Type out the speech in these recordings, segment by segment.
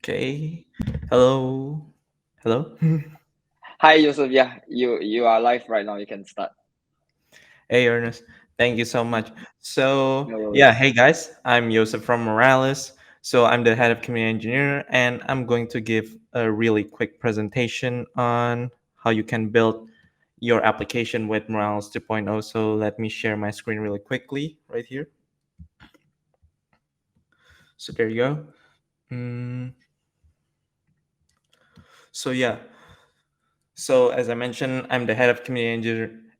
Okay. Hello. Hello. Hi, Yosef. Yeah, you are live right now. You can start. Hey, Ernest. Thank you so much. So, No yeah, worries. hey guys. I'm Yosef from Moralis. So, I'm the head of community engineer, and I'm going to give a really quick presentation on how you can build your application with Moralis 2.0. So, let me share my screen really quickly right here. So, there you go. Mm, so, yeah. So, as I mentioned, I'm the head of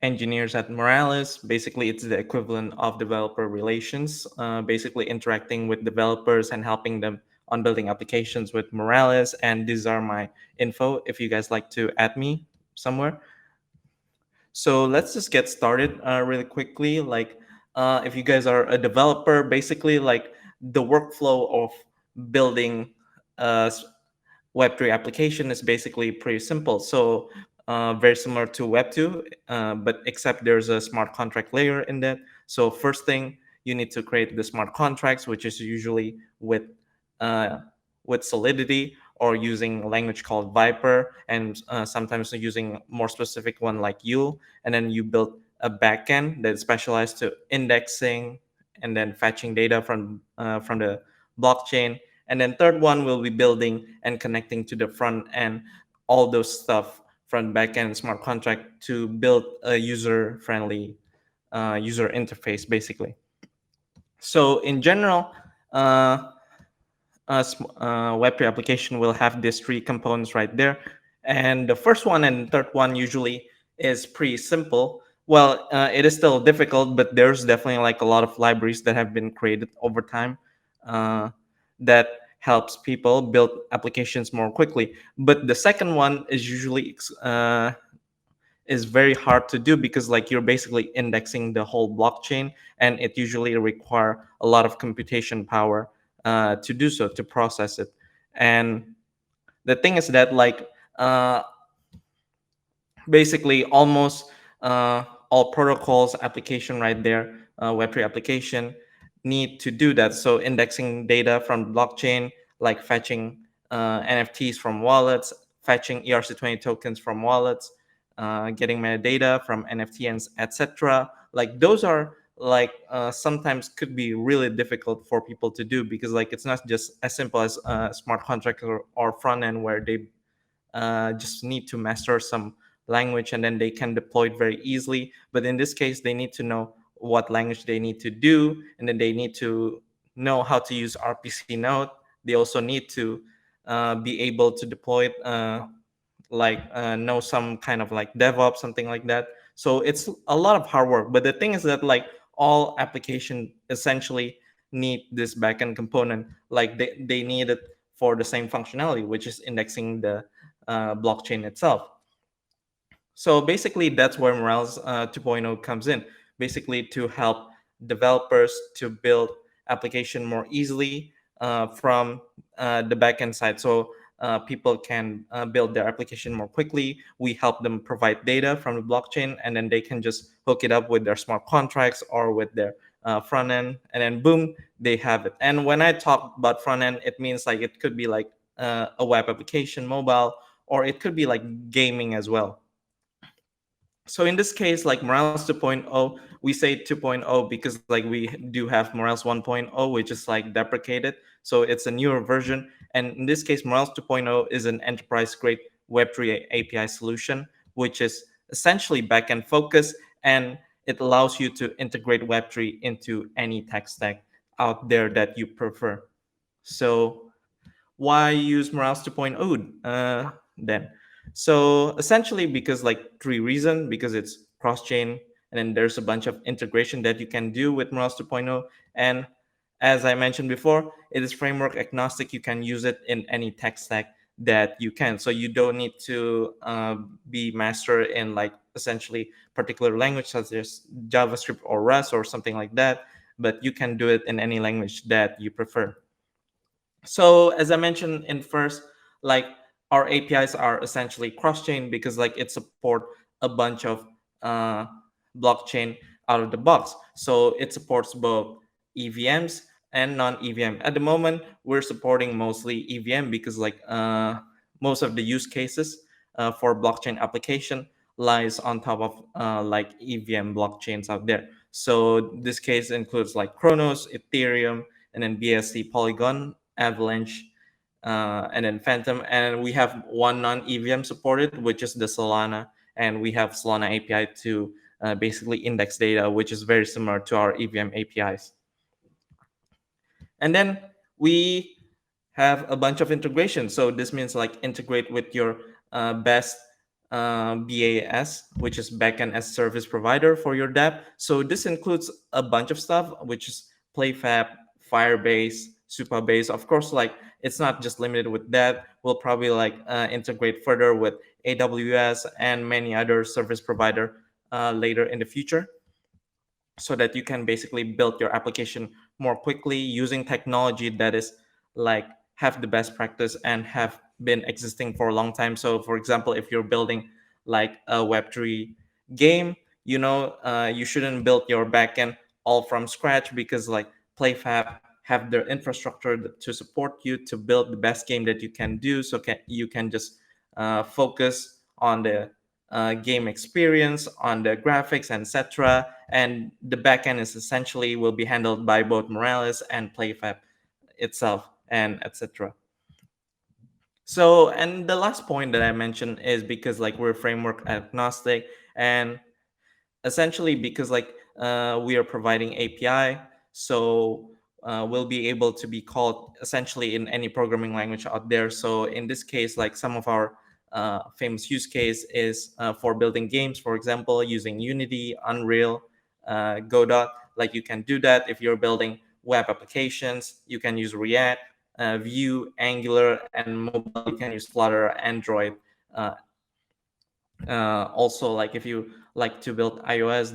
engineers at Moralis. Basically, it's the equivalent of developer relations, basically interacting with developers and helping them on building applications with Moralis. And these are my info if you guys like to add me somewhere. So let's just get started really quickly. If you guys are a developer, basically, like the workflow of building a Web3 application is basically pretty simple. So very similar to Web2, but except there's a smart contract layer in that. So first thing, you need to create the smart contracts, which is usually uh, with Solidity or using a language called Viper, and sometimes using more specific one like Yule. And then you build a backend that's specialized to indexing and then fetching data from the blockchain. And then third one will be building and connecting to the front end, all those stuff front backend smart contract to build a user friendly user interface basically. So in general, uh, Web3 application will have these three components right there. And the first one and third one usually is pretty simple. Well, it is still difficult, but there's definitely like a lot of libraries that have been created over time uh, that helps people build applications more quickly. But the second one is usually is very hard to do because like you're basically indexing the whole blockchain, and it usually require a lot of computation power to do so, to process it. And the thing is that like uh, basically almost all protocols application right there, web3 application need to do that. So indexing data from blockchain, like fetching nfts from wallets, fetching ERC20 tokens from wallets, getting metadata from nft and etc. Like those are like sometimes could be really difficult for people to do because like it's not just as simple as smart contract or front end where they just need to master some language and then they can deploy it very easily. But in this case, they need to know what language they need to do, and then they need to know how to use RPC node. They also need to be able to deploy it, know some kind of like DevOps, something like that. So it's a lot of hard work. But the thing is that like all application essentially need this backend component. Like they need it for the same functionality, which is indexing the blockchain itself. So basically, that's where Moralis 2.0 comes in, basically to help developers to build application more easily from the backend side. So people can build their application more quickly. We help them provide data from the blockchain, and then they can just hook it up with their smart contracts or with their front end, and then boom, they have it. And when I talk about front end, it means like it could be like a web application, mobile, or it could be like gaming as well. So in this case, like Moralis 2.0, we say 2.0 because like we do have Moralis 1.0, which is like deprecated. So it's a newer version. And in this case, Moralis 2.0 is an enterprise grade Web3 API solution, which is essentially backend focused, and it allows you to integrate Web3 into any tech stack out there that you prefer. So why use Moralis 2.0 then? So essentially because like three reasons, because it's cross-chain, and then there's a bunch of integration that you can do with Moralis 2.0, and as I mentioned before, it is framework agnostic. You can use it in any tech stack that you can. So you don't need to be master in like essentially particular language such as JavaScript or Rust or something like that, but you can do it in any language that you prefer. So as I mentioned in first, like our APIs are essentially cross-chain because like it support a bunch of uh, blockchain out of the box. So it supports both EVMs and non-EVM. At the moment, we're supporting mostly EVM because like most of the use cases for blockchain application lies on top of like EVM blockchains out there. So this case includes like Chronos, Ethereum, and then BSC, Polygon, Avalanche, and then Phantom. And we have one non-EVM supported, which is the Solana, and we have Solana API to basically index data, which is very similar to our EVM APIs. And then we have a bunch of integrations. So this means like integrate with your best BAS, which is backend as service provider for your dApp. So this includes a bunch of stuff, which is PlayFab, Firebase, Supabase. Of course, like it's not just limited with that. We'll probably like integrate further with AWS and many other service provider later in the future, so that you can basically build your application more quickly using technology that is like have the best practice and have been existing for a long time. So for example, if you're building like a web3 game, you shouldn't build your backend all from scratch, because like PlayFab have their infrastructure to support you to build the best game that you can do. So you can just focus on the game experience, on the graphics, etc. And the backend is essentially will be handled by both Moralis and PlayFab itself, and etc. So, and the last point that I mentioned is because like we're framework agnostic, and essentially because like we are providing API, so we'll be able to be called essentially in any programming language out there. So in this case, like some of our famous use case is for building games, for example, using Unity, Unreal, Godot. Like you can do that. If you're building web applications, you can use React, Vue, Angular, and mobile, you can use Flutter, Android. Uh, Also, like if you like to build iOS,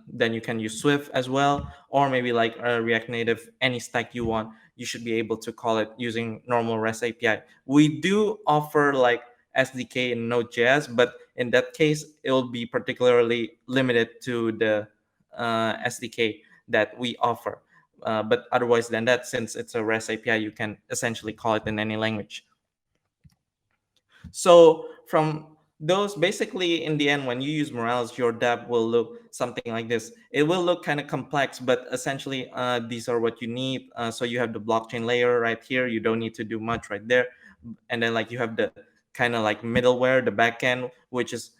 then you can use Swift as well, or maybe like React Native, any stack you want. You should be able to call it using normal REST API. We do offer like SDK in Node.js, but in that case, it will be particularly limited to the SDK that we offer. But otherwise than that, since it's a REST API, you can essentially call it in any language. So from those, basically in the end, when you use Moralis, your dApp will look something like this. It will look kind of complex, but essentially these are what you need. So you have the blockchain layer right here. You don't need to do much right there. And then like you have the kind of like middleware, the backend, which is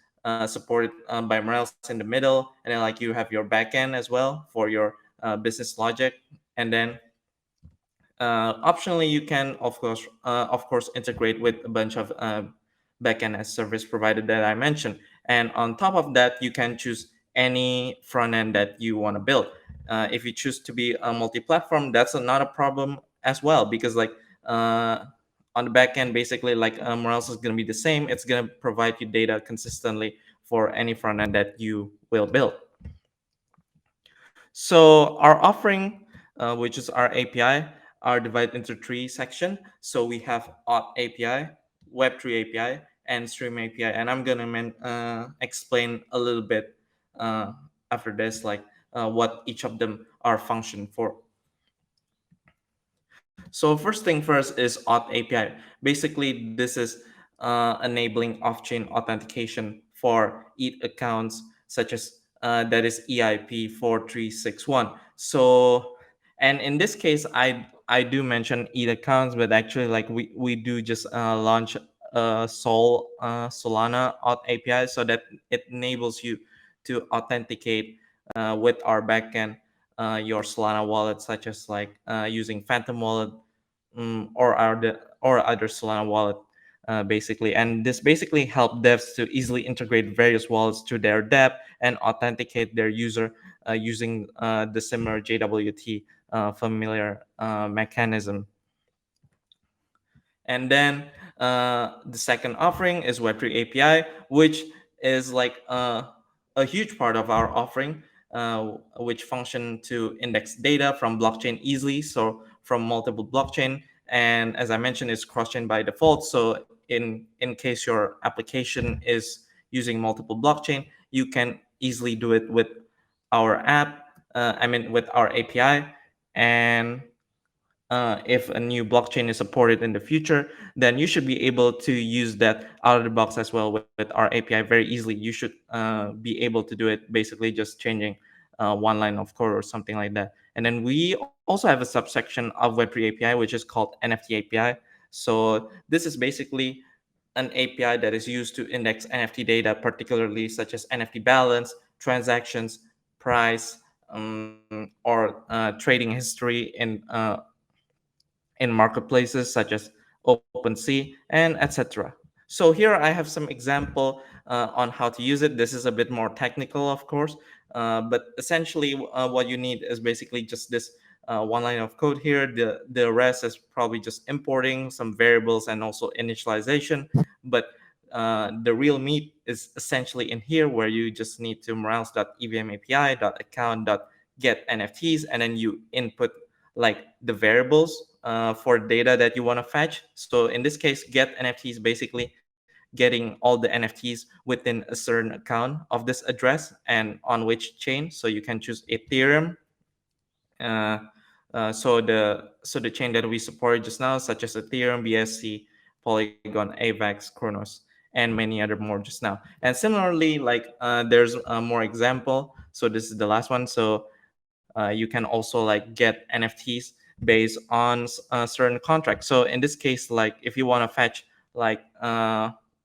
supported by Moralis in the middle. And then like you have your backend as well for your business logic. And then optionally, you can of course integrate with a bunch of backend as service provider that I mentioned, and on top of that, you can choose any front end that you want to build. If you choose to be a multi-platform, that's not a problem as well, because like on the back end, basically like Moralis is going to be the same. It's going to provide you data consistently for any front end that you will build. So our offering, which is our API, are divided into three sections. So we have Auth API, Web3 API, and Stream API. And I'm gonna explain a little bit uh, after this, like what each of them are function for. So first thing first is Auth API. Basically, this is enabling off-chain authentication for ETH accounts, such as that is EIP 4361. So, and in this case, I do mention ETH accounts, but actually, like we do just launch Solana Auth API, so that it enables you to authenticate with our backend your Solana wallet, such as like using Phantom wallet, or other Solana wallet, basically. And this basically help devs to easily integrate various wallets to their dApp and authenticate their user using the similar JWT familiar mechanism. And then the second offering is Web3 API, which is like a huge part of our offering, which function to index data from blockchain easily, so from multiple blockchain. And as I mentioned, it's cross-chain by default. So in case your application is using multiple blockchain, you can easily do it with our app. With our API, and if a new blockchain is supported in the future, then you should be able to use that out of the box as well with our API very easily. You should be able to do it basically just changing one line of code or something like that. And then we also have a subsection of Web3 API, which is called NFT API. So this is basically an API that is used to index NFT data, particularly such as NFT balance, transactions, price, or trading history in marketplaces such as OpenSea and etc. So here I have some example on how to use it. This is a bit more technical, of course, but essentially what you need is basically just this one line of code here. The rest is probably just importing some variables and also initialization. But the real meat is essentially in here, where you just need to Moralis.evm API.account.get NFTs, and then you input like the variables for data that you want to fetch. So in this case, get NFT is basically getting all the NFTs within a certain account of this address and on which chain. So you can choose Ethereum. Uh, so the chain that we supported just now, such as Ethereum, BSC, Polygon, AVAX, Kronos, and many other more just now. And similarly, like there's more example. So this is the last one. So you can also like get NFTs based on certain contracts. So in this case, like if you want to fetch like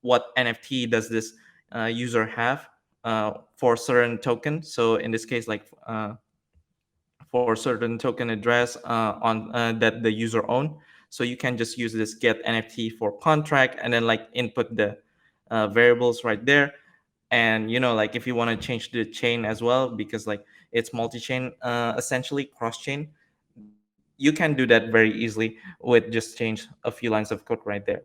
what NFT does this user have for certain token. So in this case, like for certain token address on that the user own. So you can just use this get NFT for contract and then like input the variables right there. And like if you want to change the chain as well, because like it's multi-chain, essentially cross-chain, you can do that very easily with just change a few lines of code right there.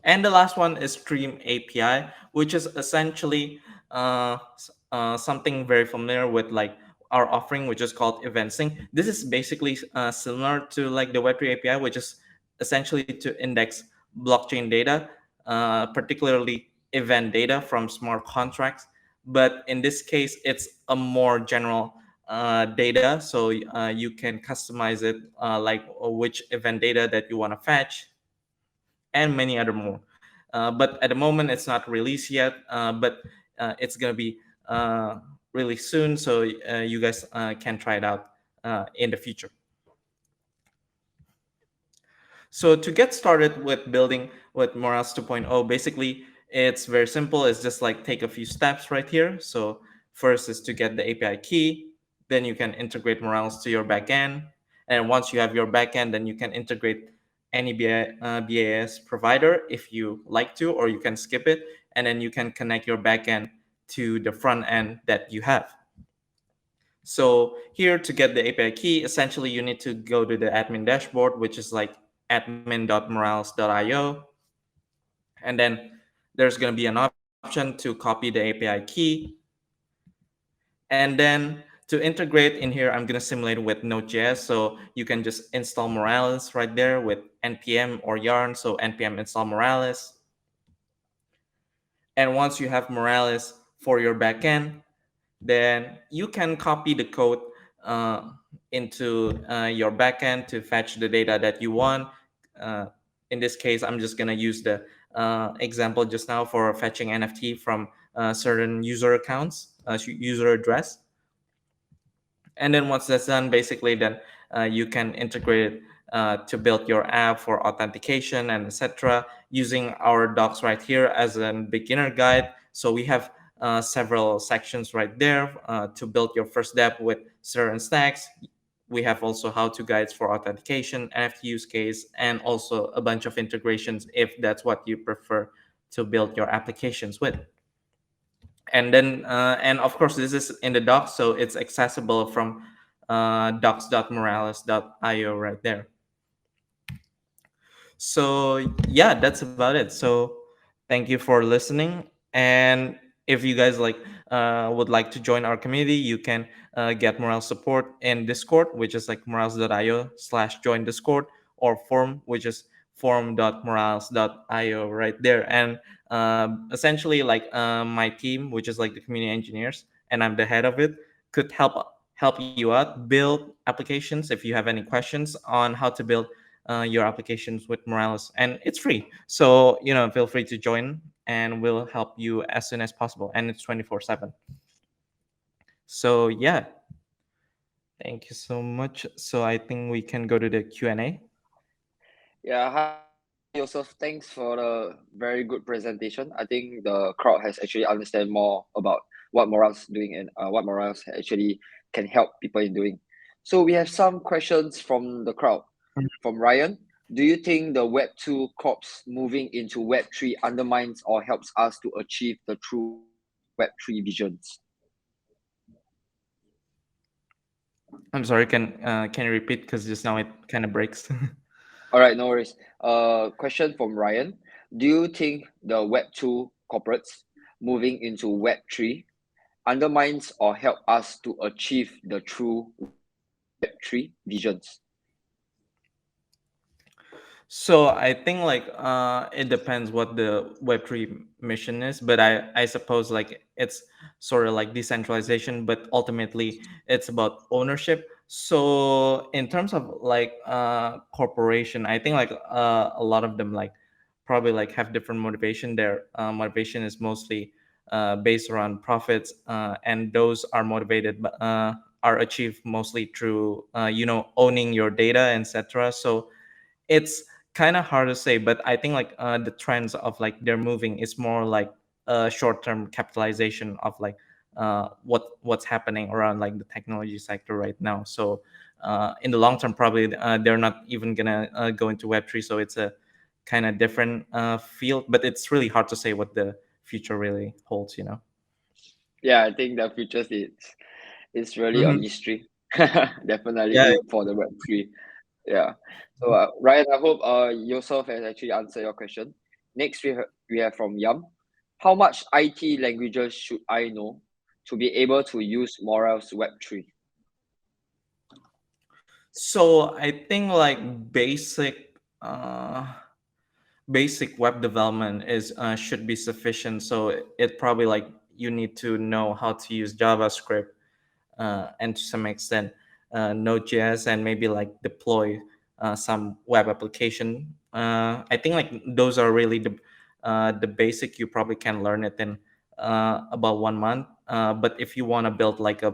And the last one is Stream API, which is essentially something very familiar with like our offering, which is called event sync. This is basically similar to like the Web3 API, which is essentially to index blockchain data, particularly event data from smart contracts. But in this case, it's a more general data, so you can customize it like which event data that you want to fetch and many other more. But at the moment, it's not released yet, but it's going to be really soon, so you guys can try it out in the future. So to get started with building with Moralis 2.0, basically it's very simple. It's just like take a few steps right here. So first is to get the API key, then you can integrate Moralis to your backend. And once you have your backend, then you can integrate any BAS provider if you like to, or you can skip it. And then you can connect your backend to the front end that you have. So here to get the API key, essentially you need to go to the admin dashboard, which is like admin.moralis.io. And then there's going to be an option to copy the API key. And then to integrate in here, I'm going to simulate with Node.js. So you can just install Moralis right there with npm or yarn. So npm install Moralis. And once you have Moralis for your backend, then you can copy the code into your backend to fetch the data that you want. In this case, I'm just going to use the example just now for fetching NFT from certain user accounts, user address. And then once that's done, basically, then you can integrate it to build your app for authentication and etc. using our docs right here as a beginner guide. So we have several sections right there to build your first app with certain stacks. We have also how-to guides for authentication, NFT use case, and also a bunch of integrations if that's what you prefer to build your applications with. And then, and of course, this is in the docs, so it's accessible from docs.moralis.io right there. So yeah, that's about it. So thank you for listening. And if you guys would like to join our community, you can get Moralis support in Discord, which is like moralis.io/join Discord, or forum, which is forum.moralis.io right there. And essentially, my team, which is like the community engineers, and I'm the head of it, could help you out build applications if you have any questions on how to build your applications with Moralis, and it's free. So feel free to join, and we'll help you as soon as possible. And it's 24/7. So yeah, thank you so much. So I think we can go to the Q&A. Yeah, hi Yosef. Thanks for the very good presentation. I think the crowd has actually understand more about what Moralis doing and what Moralis actually can help people in doing. So we have some questions from the crowd. From Ryan, do you think the Web2 corps moving into Web3 undermines or helps us to achieve the true Web3 visions? I'm sorry, can you repeat, because just now it kind of breaks. All right, no worries. Question from Ryan. Do you think the Web2 corporates moving into Web3 undermines or help us to achieve the true Web3 visions? So I think it depends what the Web3 mission is, but I suppose it's sort of like decentralization, but ultimately it's about ownership. So in terms of corporation, I think a lot of them probably have different motivation. Their motivation is mostly based around profits, and those are motivated are achieved mostly through owning your data, etc. So it's kind of hard to say, but I think the trends of they're moving is more like a short-term capitalization of what's happening around the technology sector right now. So in the long term, probably they're not even gonna go into Web3. So it's a kind of different field, but it's really hard to say what the future really holds. Yeah, I think the future is really a Hmm. mystery. Definitely Yeah. for the Web3. Yeah. So Ryan, I hope Yosef has actually answered your question. Next, we have from Yam. How much IT languages should I know to be able to use Moral's Web3? So I think basic web development is should be sufficient. So it probably you need to know how to use JavaScript, and to some extent Node.js, and maybe deploy some web application. I think those are really the basic. You probably can learn it in about 1 month. But if you want to build a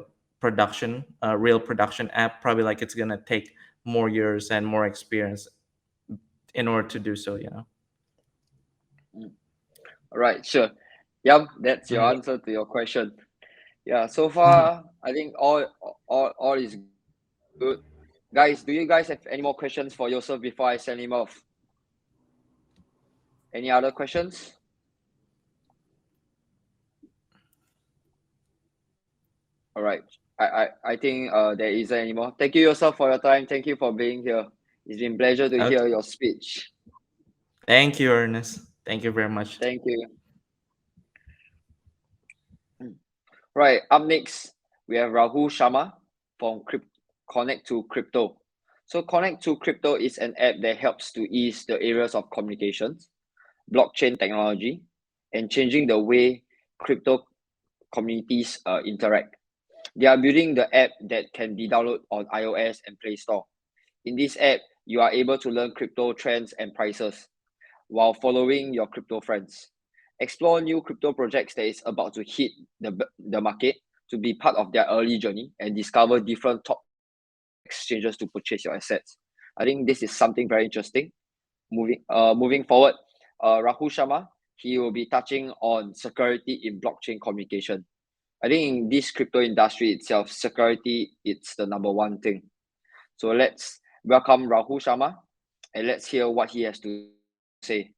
real production app, probably it's gonna take more years and more experience in order to do so. Mm. All right, sure. Yam, that's your Mhm. answer to your question. Yeah, so far I think all is good. Guys, do you guys have any more questions for Yosef before I send him off? Any other questions? All right. I think there isn't anymore. Thank you, Yosef, for your time. Thank you for being here. It's been a pleasure to hear Okay. your speech. Thank you, Ernest. Thank you very much. Thank you. Right. Up next, we have Rahul Sharma from Connect to Crypto. So Connect to Crypto is an app that helps to ease the areas of communications, blockchain technology, and changing the way crypto communities interact. They are building the app that can be downloaded on iOS and Play Store. In this app, you are able to learn crypto trends and prices while following your crypto friends. Explore new crypto projects that is about to hit the market to be part of their early journey and discover different top exchanges to purchase your assets. I think this is something very interesting. Moving forward, Rahul Sharma, he will be touching on security in blockchain communication. I think in this crypto industry itself, security it's the number one thing. So let's welcome Rahul Sharma and let's hear what he has to say.